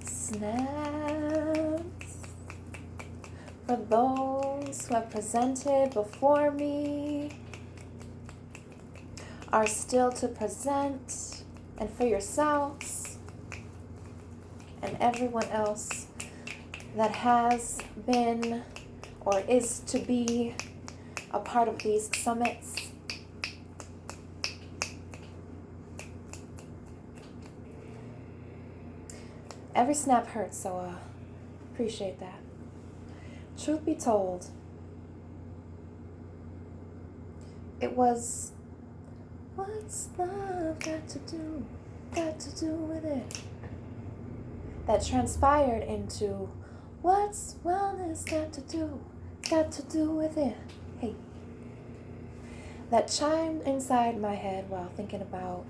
Snaps for those who have presented before me, are still to present, and for yourselves and everyone else that has been or is to be a part of these summits. Every snap hurts, so appreciate that. Truth be told, it was, what's love got to do with it, that transpired into, what's wellness got to do with it, hey, that chimed inside my head while thinking about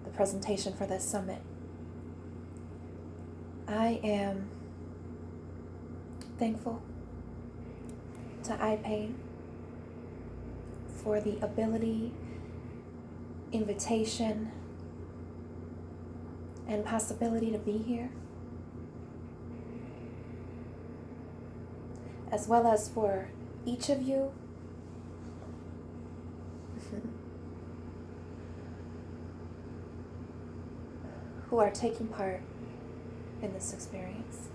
the presentation for this summit. I am thankful to iPain for the ability, invitation, and possibility to be here, as well as for each of you who are taking part in this experience.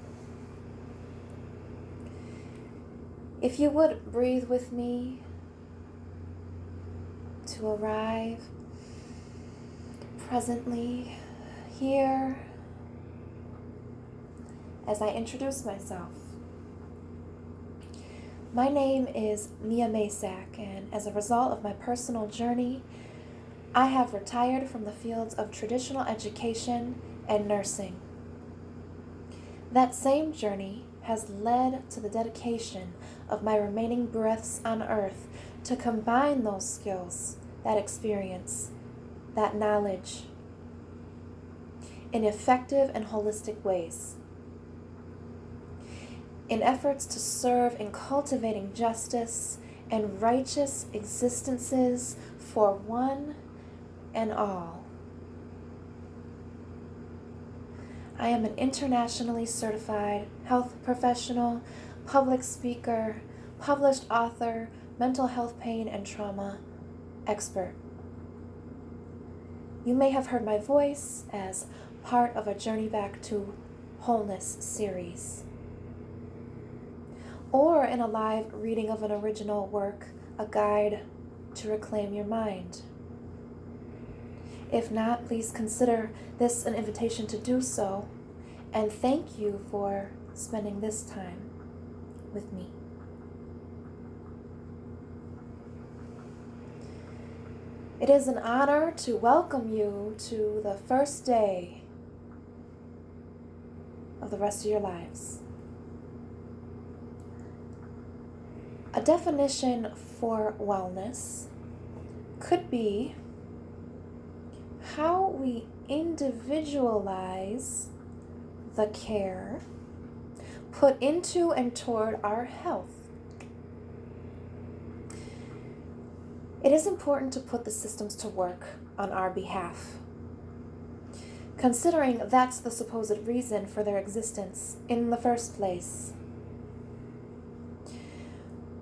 If you would breathe with me to arrive presently here as I introduce myself. My name is Mia Masak, and as a result of my personal journey, I have retired from the fields of traditional education and nursing. That same journey has led to the dedication of my remaining breaths on earth to combine those skills, that experience, that knowledge in effective and holistic ways, in efforts to serve in cultivating justice and righteous existences for one and all. I am an internationally certified health professional, public speaker, published author, mental health, pain, and trauma expert. You may have heard my voice as part of a Journey Back to Wholeness series, or in a live reading of an original work, A Guide to Reclaim Your Mind. If not, please consider this an invitation to do so, and thank you for spending this time with me. It is an honor to welcome you to the first day of the rest of your lives. A definition for wellness could be how we individualize the care put into and toward our health. It is important to put the systems to work on our behalf, considering that's the supposed reason for their existence in the first place.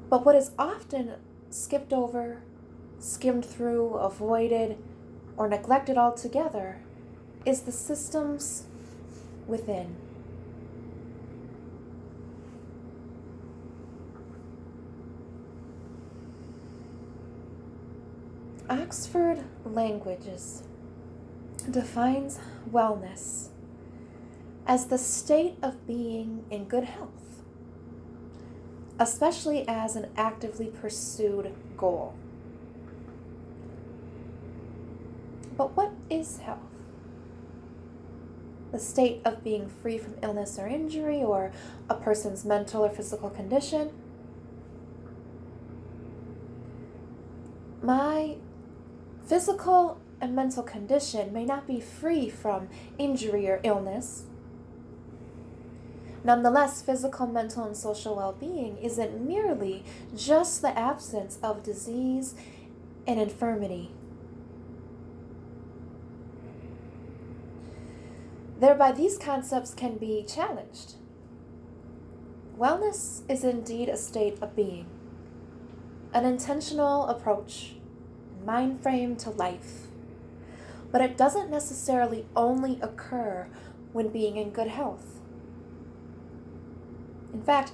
But what is often skipped over, skimmed through, avoided, or neglected altogether is the systems within. Oxford Languages defines wellness as the state of being in good health, especially as an actively pursued goal. But what is health? The state of being free from illness or injury, or a person's mental or physical condition. My physical and mental condition may not be free from injury or illness. Nonetheless, physical, mental, and social well-being isn't merely just the absence of disease and infirmity. Thereby, these concepts can be challenged. Wellness is indeed a state of being, an intentional approach, mind frame to life. But it doesn't necessarily only occur when being in good health. In fact,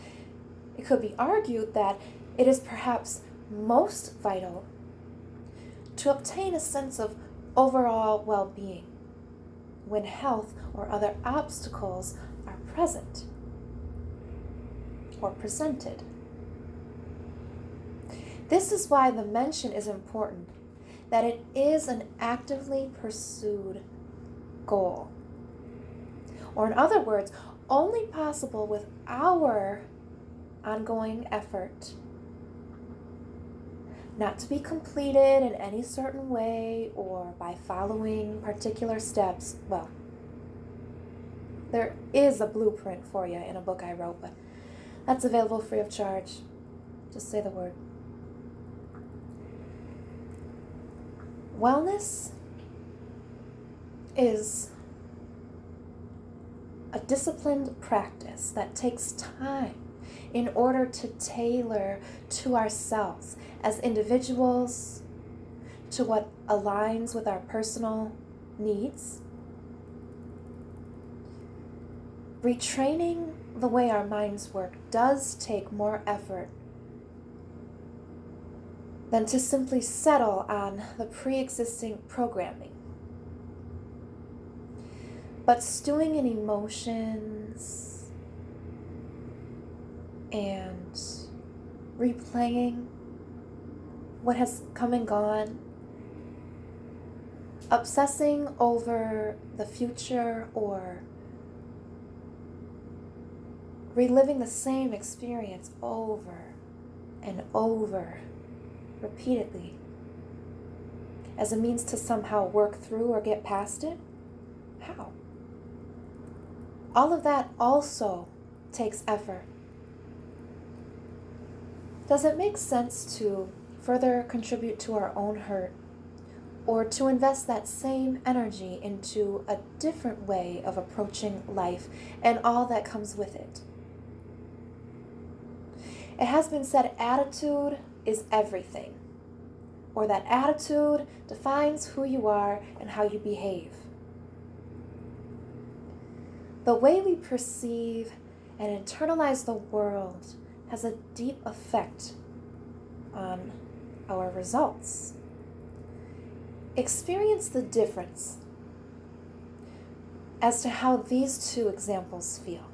it could be argued that it is perhaps most vital to obtain a sense of overall well-being when health or other obstacles are present or presented. This is why the mention is important, that it is an actively pursued goal. Or in other words, only possible with our ongoing effort, not to be completed in any certain way or by following particular steps. Well, there is a blueprint for you in a book I wrote, but that's available free of charge. Just say the word. Wellness is a disciplined practice that takes time in order to tailor to ourselves as individuals, to what aligns with our personal needs. Retraining the way our minds work does take more effort than to simply settle on the pre-existing programming. But stewing in emotions and replaying what has come and gone, obsessing over the future or reliving the same experience over and over repeatedly as a means to somehow work through or get past it? How? All of that also takes effort. Does it make sense to further contribute to our own hurt, or to invest that same energy into a different way of approaching life and all that comes with it? It has been said attitude is everything, or that attitude defines who you are and how you behave. The way we perceive and internalize the world has a deep effect on our results. Experience the difference as to how these two examples feel.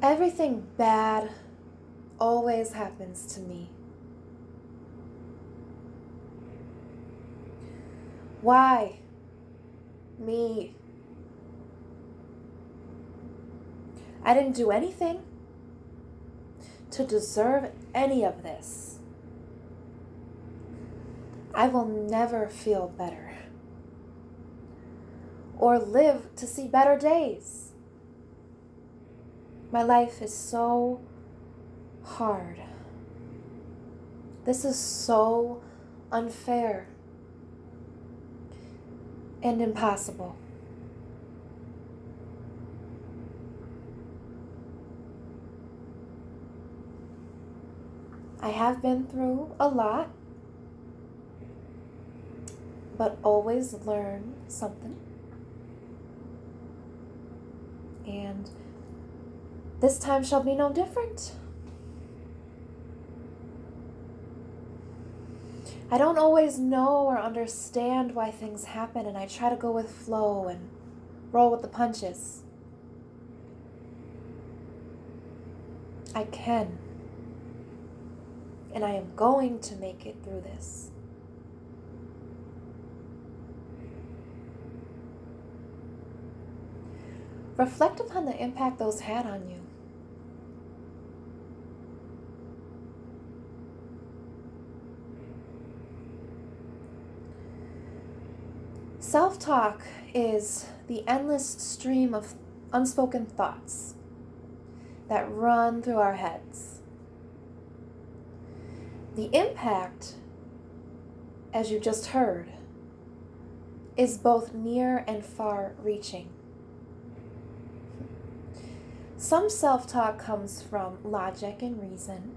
Everything bad always happens to me. Why? Me. I didn't do anything to deserve any of this. I will never feel better or live to see better days. My life is so hard. This is so unfair and impossible. I have been through a lot, but always learn something. And this time shall be no different. I don't always know or understand why things happen, and I try to go with flow and roll with the punches. I can. And I am going to make it through this. Reflect upon the impact those had on you. Self-talk is the endless stream of unspoken thoughts that run through our heads. The impact as you just heard, is both near and far-reaching. Some self-talk comes from logic and reason.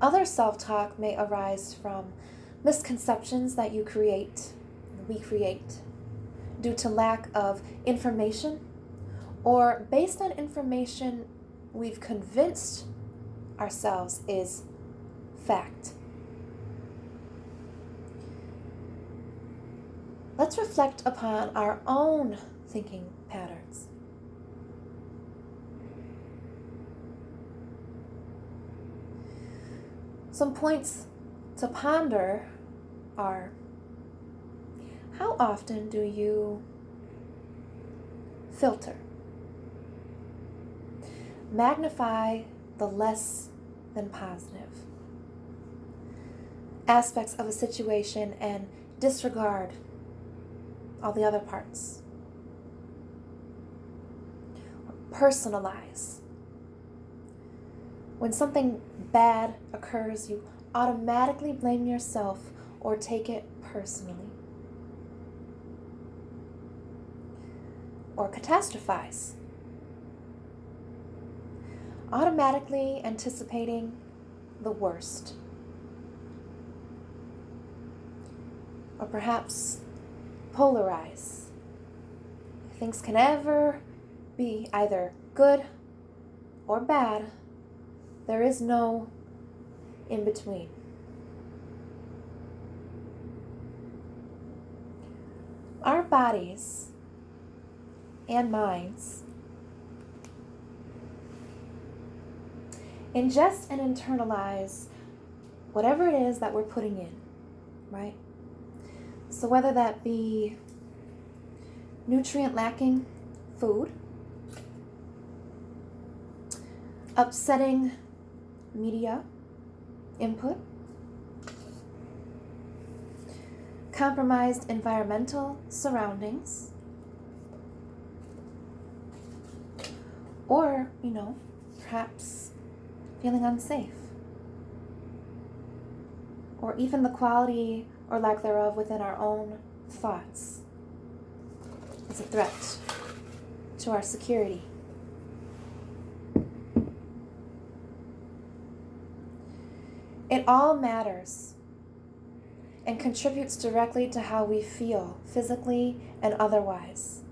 Other self-talk may arise from misconceptions that we create, due to lack of information or based on information we've convinced ourselves is fact. Let's reflect upon our own thinking patterns. Some points to ponder are: how often do you filter, magnify the less than positive aspects of a situation and disregard all the other parts? Personalize. When something bad occurs, you automatically blame yourself or take it personally. Or catastrophize. Automatically anticipating the worst. Or perhaps polarize. If things can ever be either good or bad, there is no in between. Our bodies and minds ingest and internalize whatever it is that we're putting in, right? So whether that be nutrient-lacking food, upsetting media input, compromised environmental surroundings, or, perhaps feeling unsafe, or even the quality or lack thereof within our own thoughts is a threat to our security. It all matters and contributes directly to how we feel physically and otherwise.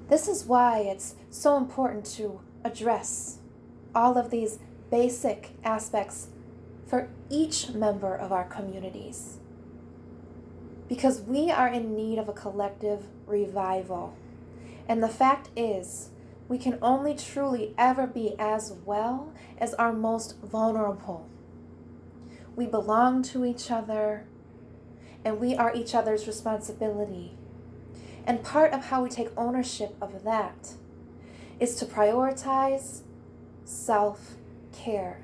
This is why it's so important to address all of these basic aspects for each member of our communities, because we are in need of a collective revival. And the fact is, we can only truly ever be as well as our most vulnerable. We belong to each other, and we are each other's responsibility. And part of how we take ownership of that is to prioritize self-care.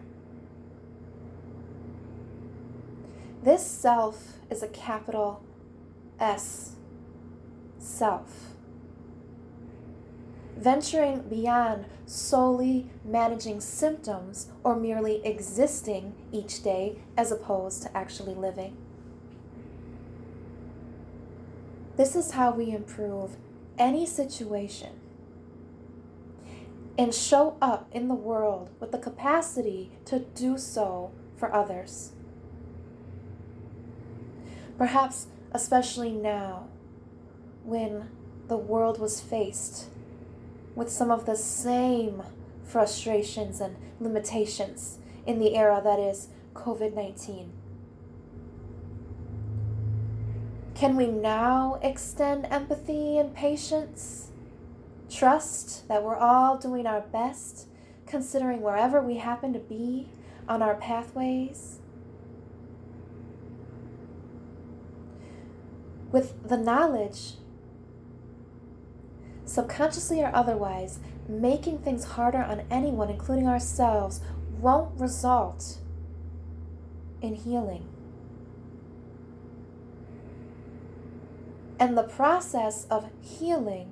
This self is a capital S, self. Venturing beyond solely managing symptoms or merely existing each day as opposed to actually living. This is how we improve any situation and show up in the world with the capacity to do so for others. Perhaps especially now, when the world was faced with some of the same frustrations and limitations in the era that is COVID-19. Can we now extend empathy and patience? Trust that we're all doing our best, considering wherever we happen to be on our pathways? With the knowledge, subconsciously or otherwise, making things harder on anyone, including ourselves, won't result in healing. And the process of healing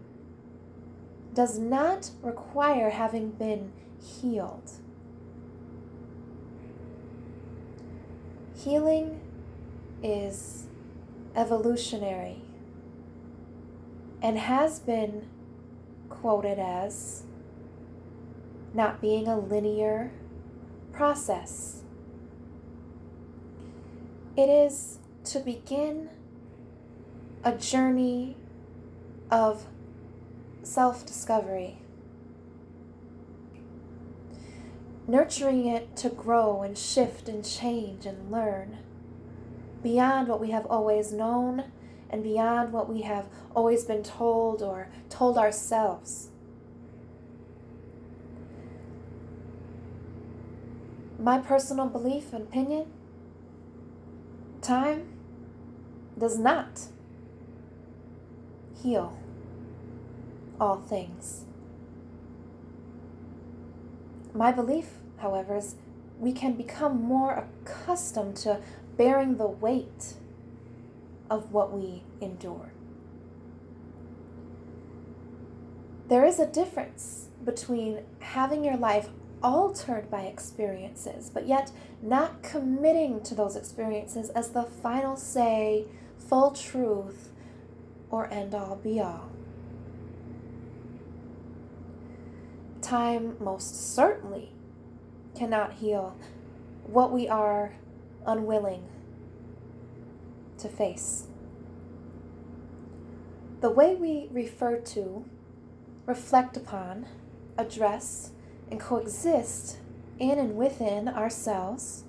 does not require having been healed. Healing is evolutionary and has been quoted as not being a linear process. It is to begin a journey of self-discovery, nurturing it to grow and shift and change and learn beyond what we have always known and beyond what we have always been told or told ourselves. My personal belief and opinion, time does not heal all things. My belief, however, is we can become more accustomed to bearing the weight of what we endure. There is a difference between having your life altered by experiences, but yet not committing to those experiences as the final say, full truth, or end all be all. Time most certainly cannot heal what we are unwilling to face. The way we refer to, reflect upon, address, and coexist in and within ourselves,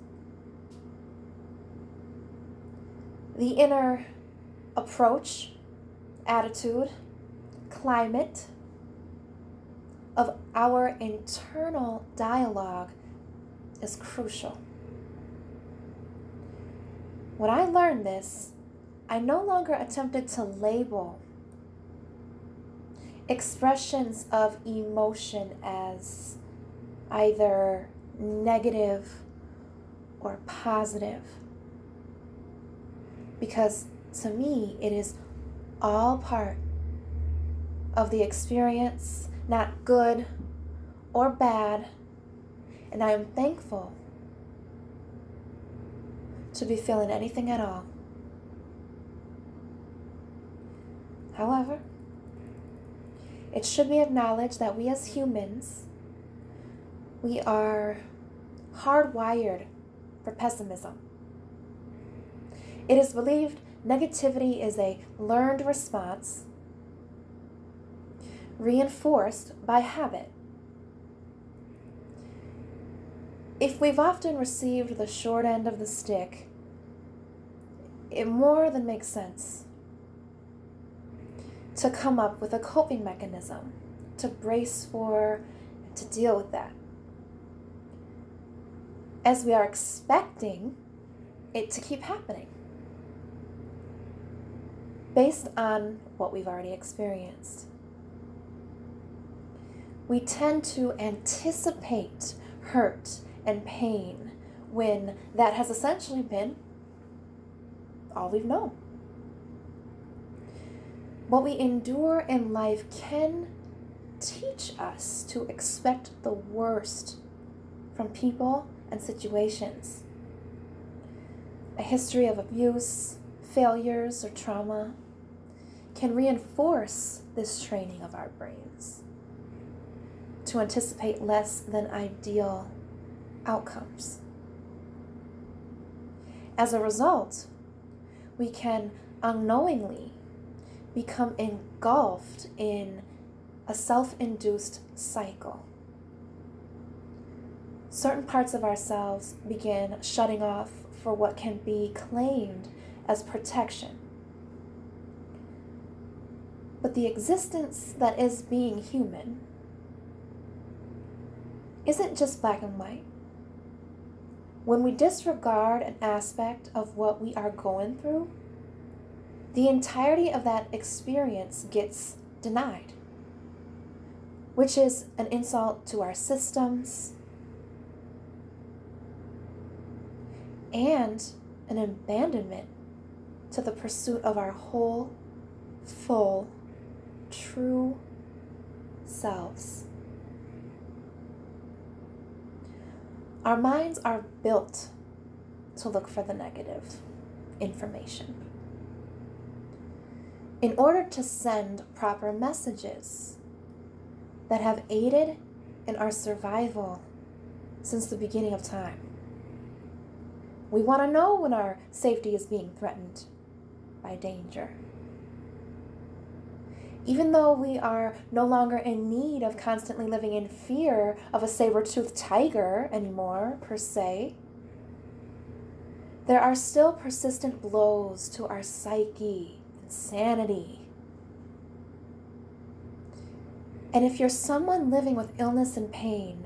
the inner approach, attitude, climate of our internal dialogue is crucial. When I learned this, I no longer attempted to label expressions of emotion as either negative or positive, because to me it is all part of the experience, not good or bad, and I am thankful to be feeling anything at all. However, it should be acknowledged that we as humans, we are hardwired for pessimism. It is believed negativity is a learned response, reinforced by habit. If we've often received the short end of the stick, it more than makes sense to come up with a coping mechanism to brace for and to deal with that, as we are expecting it to keep happening based on what we've already experienced. We tend to anticipate hurt and pain when that has essentially been all we've known. What we endure in life can teach us to expect the worst from people and situations. A history of abuse, failures, or trauma can reinforce this training of our brains to anticipate less than ideal outcomes. As a result, we can unknowingly become engulfed in a self-induced cycle. Certain parts of ourselves begin shutting off for what can be claimed as protection. But the existence that is being human isn't just black and white. When we disregard an aspect of what we are going through, the entirety of that experience gets denied, which is an insult to our systems and an abandonment to the pursuit of our whole, full, true selves. Our minds are built to look for the negative. information in order to send proper messages that have aided in our survival since the beginning of time. We want to know when our safety is being threatened by danger. Even though we are no longer in need of constantly living in fear of a saber-toothed tiger anymore, per se, there are still persistent blows to our psyche and sanity. And if you're someone living with illness and pain,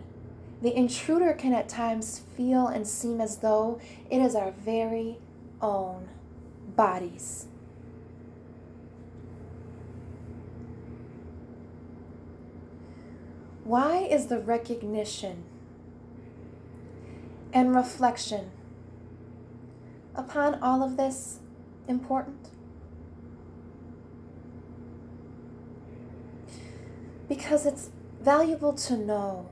the intruder can at times feel and seem as though it is our very own bodies. Why is the recognition and reflection upon all of this important? Because it's valuable to know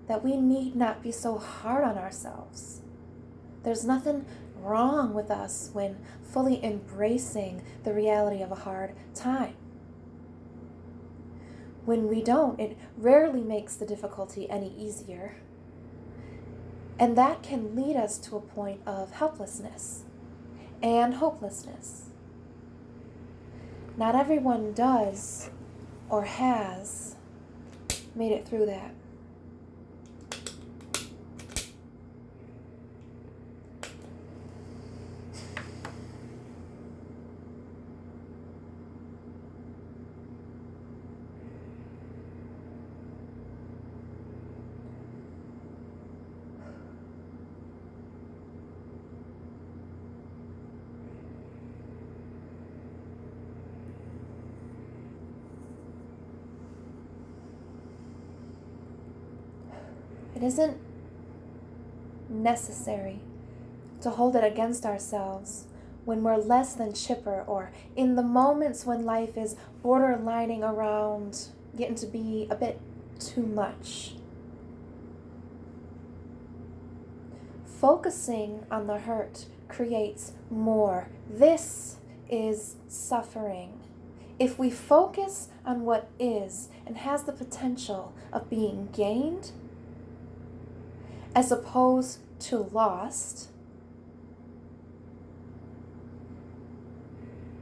that we need not be so hard on ourselves. There's nothing wrong with us when fully embracing the reality of a hard time. When we don't, it rarely makes the difficulty any easier. And that can lead us to a point of helplessness and hopelessness. Not everyone does or has made it through that. It isn't necessary to hold it against ourselves when we're less than chipper or in the moments when life is borderlining around getting to be a bit too much. Focusing on the hurt creates more. This is suffering. If we focus on what is and has the potential of being gained, as opposed to lost,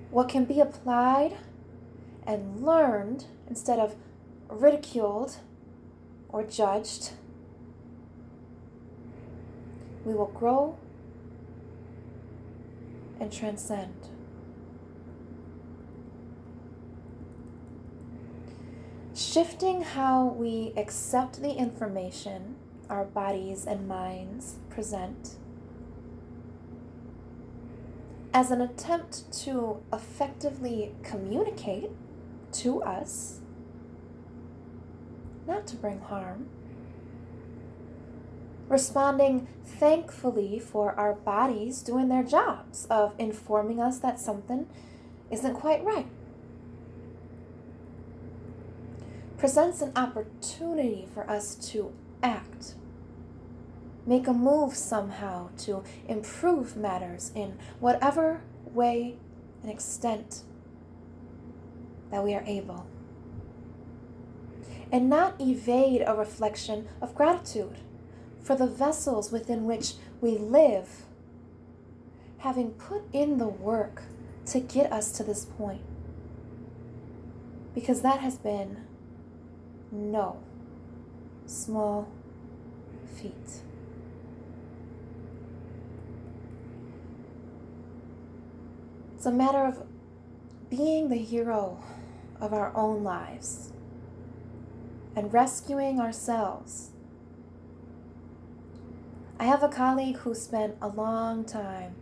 what can be applied and learned instead of ridiculed or judged, we will grow and transcend. Shifting how we accept the information our bodies and minds present as an attempt to effectively communicate to us, not to bring harm. Responding thankfully for our bodies doing their jobs of informing us that something isn't quite right. Presents an opportunity for us to act, make a move somehow to improve matters in whatever way and extent that we are able, and not evade a reflection of gratitude for the vessels within which we live, having put in the work to get us to this point, because that has been no small feat. It's a matter of being the hero of our own lives and rescuing ourselves. I have a colleague who spent a long time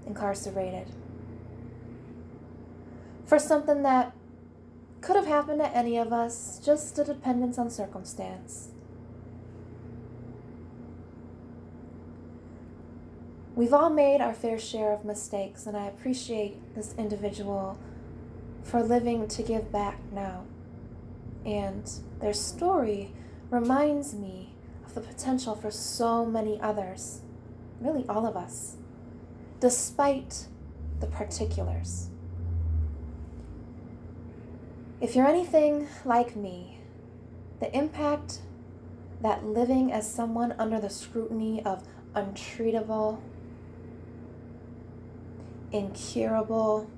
incarcerated for something that could have happened to any of us, just a dependence on circumstance. We've all made our fair share of mistakes, and I appreciate this individual for living to give back now. And their story reminds me of the potential for so many others, really all of us, despite the particulars. If you're anything like me, the impact that living as someone under the scrutiny of untreatable, incurable,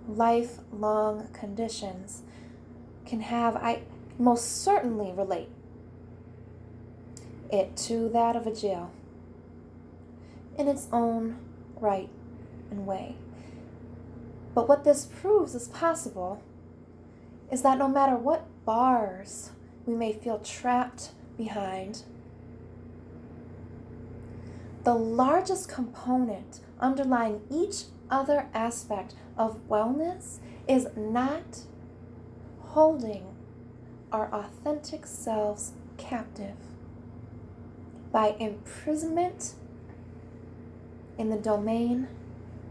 lifelong conditions can have, I most certainly relate it to that of a jail in its own right and way. But what this proves is possible is that no matter what bars we may feel trapped behind, the largest component underlying each other aspect of wellness is not holding our authentic selves captive by imprisonment in the domain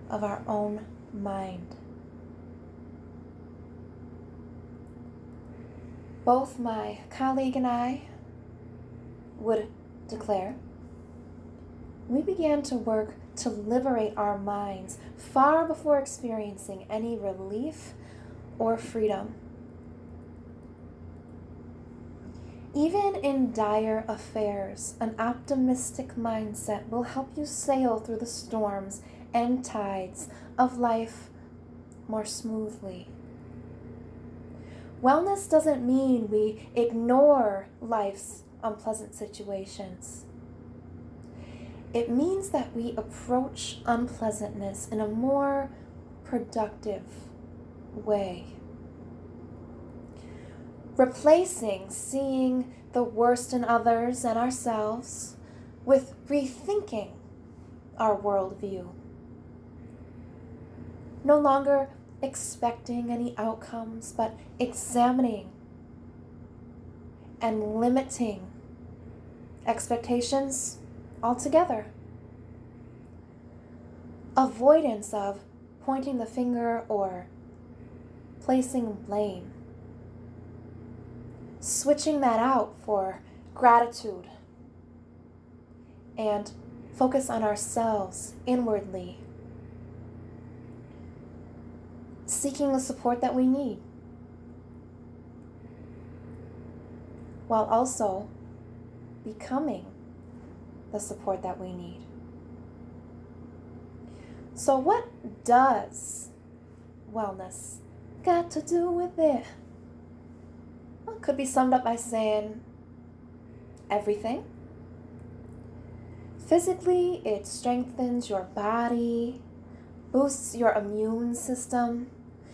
of our own mind. Both my colleague and I would declare we began to work to liberate our minds far before experiencing any relief or freedom. Even in dire affairs, an optimistic mindset will help you sail through the storms and tides of life more smoothly. Wellness doesn't mean we ignore life's unpleasant situations. It means that we approach unpleasantness in a more productive way. Replacing seeing the worst in others and ourselves with rethinking our worldview. No longer expecting any outcomes, but examining and limiting expectations altogether. Avoidance of pointing the finger or placing blame. Switching that out for gratitude and focus on ourselves inwardly. Seeking the support that we need, while also becoming the support that we need. So what does wellness got to do with it? Well, it could be summed up by saying everything. Physically, it strengthens your body, boosts your immune system,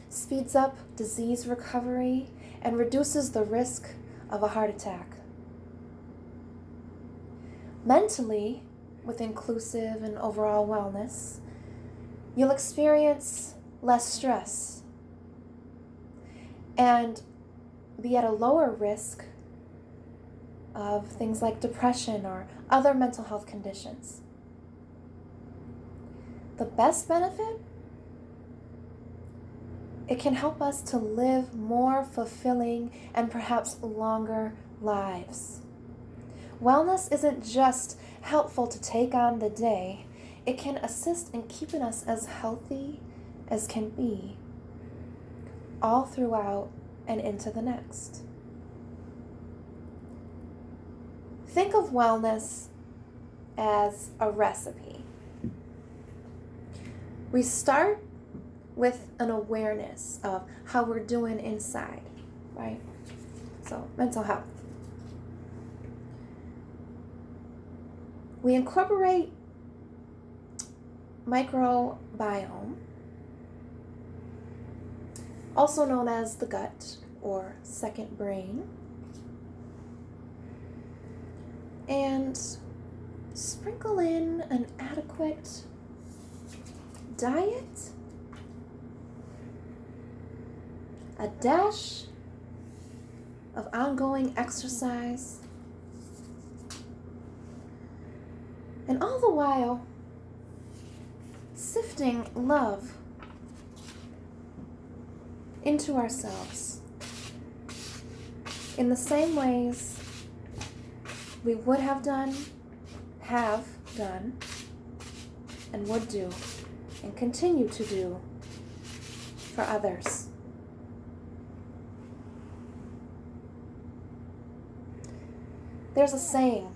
speeds up disease recovery, and reduces the risk of a heart attack. Mentally, with inclusive and overall wellness, you'll experience less stress and be at a lower risk of things like depression or other mental health conditions. The best benefit? It can help us to live more fulfilling and perhaps longer lives. Wellness isn't just helpful to take on the day, it can assist in keeping us as healthy as can be, all throughout and into the next. Think of wellness as a recipe. We start with an awareness of how we're doing inside, right? So, mental health. We incorporate microbiome, also known as the gut or second brain, and sprinkle in an adequate diet, a dash of ongoing exercise, and all the while sifting love into ourselves in the same ways we would have done and would do and continue to do for others. There's a saying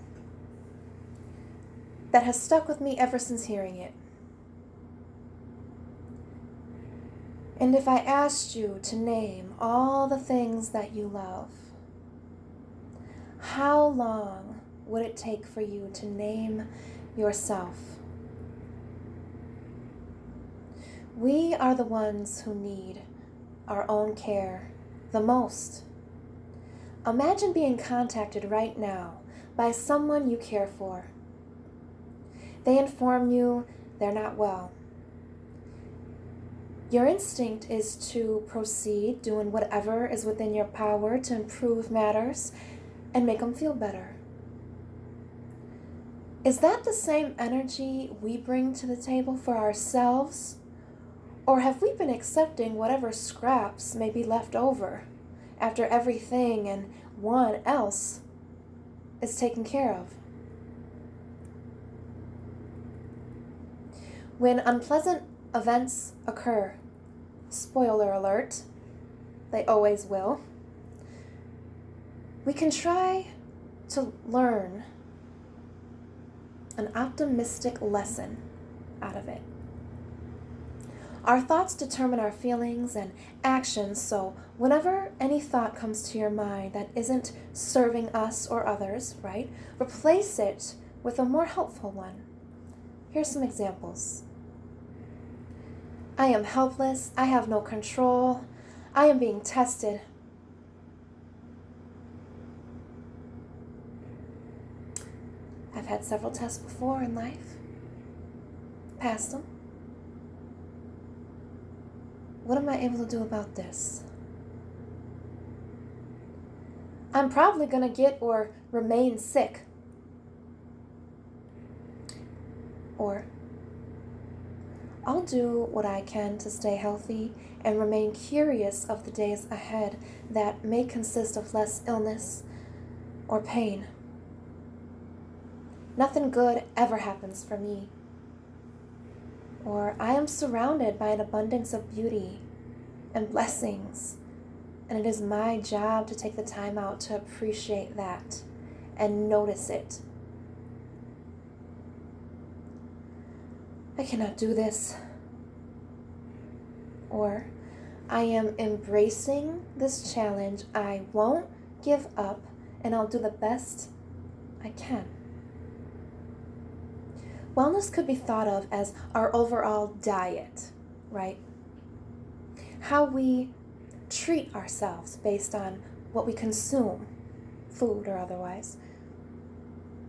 that has stuck with me ever since hearing it. And if I asked you to name all the things that you love, how long would it take for you to name yourself? We are the ones who need our own care the most. Imagine being contacted right now by someone you care for. They inform you they're not well. Your instinct is to proceed doing whatever is within your power to improve matters and make them feel better. Is that the same energy we bring to the table for ourselves? Or have we been accepting whatever scraps may be left over after everything and one else is taken care of? When unpleasant events occur, spoiler alert, they always will, we can try to learn an optimistic lesson out of it. Our thoughts determine our feelings and actions, so whenever any thought comes to your mind that isn't serving us or others, right, replace it with a more helpful one. Here's some examples. I am helpless. I have no control. I am being tested. I've had several tests before in life. Passed them. What am I able to do about this? I'm probably going to get or remain sick. Or I'll do what I can to stay healthy and remain curious of the days ahead that may consist of less illness or pain. Nothing good ever happens for me. Or I am surrounded by an abundance of beauty and blessings, and it is my job to take the time out to appreciate that and notice it. I cannot do this. Or I am embracing this challenge. I won't give up, and I'll do the best I can. Wellness could be thought of as our overall diet, right? How we treat ourselves based on what we consume, food or otherwise,